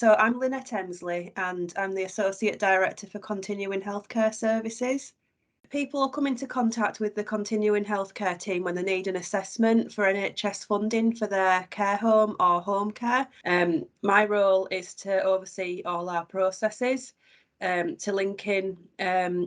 So I'm Lynette Emsley and I'm the Associate Director for Continuing Healthcare Services. People come into contact with the Continuing Healthcare team when they need an assessment for NHS funding for their care home or home care. My role is to oversee all our processes, to link in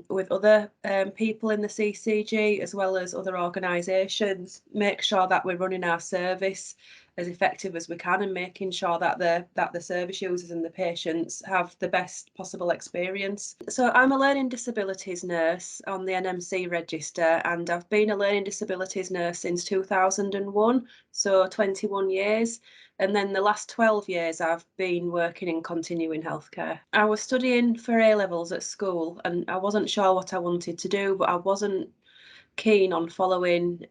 with other people in the CCG as well as other organisations, make sure that we're running our service as effective as we can and making sure that the service users and the patients have the best possible experience. So I'm a learning disabilities nurse on the NMC register, and I've been a learning disabilities nurse since 2001, so 21 years. And then the last 12 years I've been working in continuing healthcare. I was studying for A-levels at school and I wasn't sure what I wanted to do, but I wasn't keen on following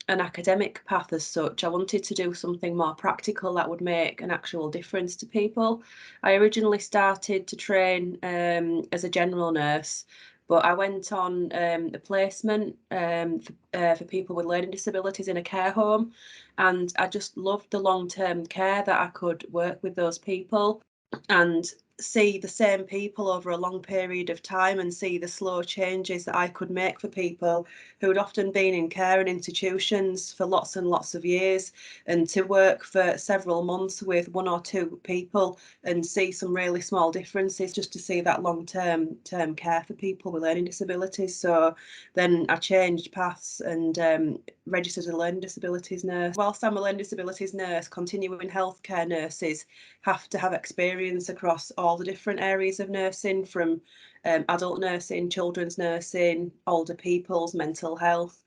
an academic path as such. I wanted to do something more practical that would make an actual difference to people. I originally started to train as a general nurse, but I went on a placement for people with learning disabilities in a care home, and I just loved the long-term care that I could work with those people and see the same people over a long period of time and see the slow changes that I could make for people who had often been in care and institutions for lots and lots of years, and to work for several months with one or two people and see some really small differences, just to see that long-term care for people with learning disabilities. So then I changed paths and registered as a learning disabilities nurse. Whilst I'm a learning disabilities nurse, continuing healthcare nurses have to have experience across all the different areas of nursing, from adult nursing, children's nursing, older people's, mental health.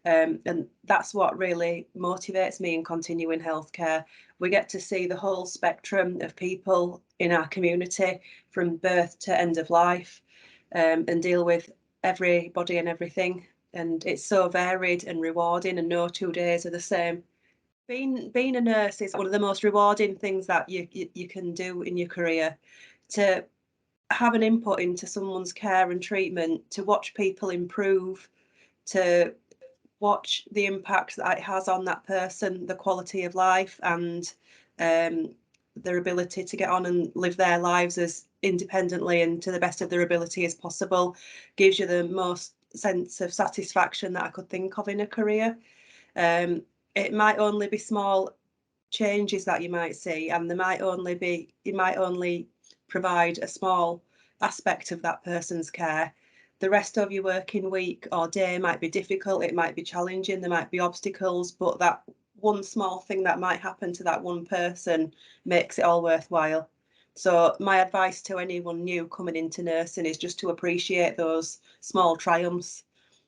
And that's what really motivates me in continuing healthcare. We get to see the whole spectrum of people in our community from birth to end of life, and deal with everybody and everything. And it's so varied and rewarding, and no 2 days are the same. Being a nurse is one of the most rewarding things that you can do in your career. To have an input into someone's care and treatment, to watch people improve, to watch the impact that it has on that person, the quality of life, and their ability to get on and live their lives as independently and to the best of their ability as possible, gives you the most sense of satisfaction that I could think of in a career. It might only be small changes that you might see, and you might only provide a small aspect of that person's care. The rest of your working week or day might be difficult, it might be challenging, there might be obstacles, but that one small thing that might happen to that one person makes it all worthwhile. So my advice to anyone new coming into nursing is just to appreciate those small triumphs.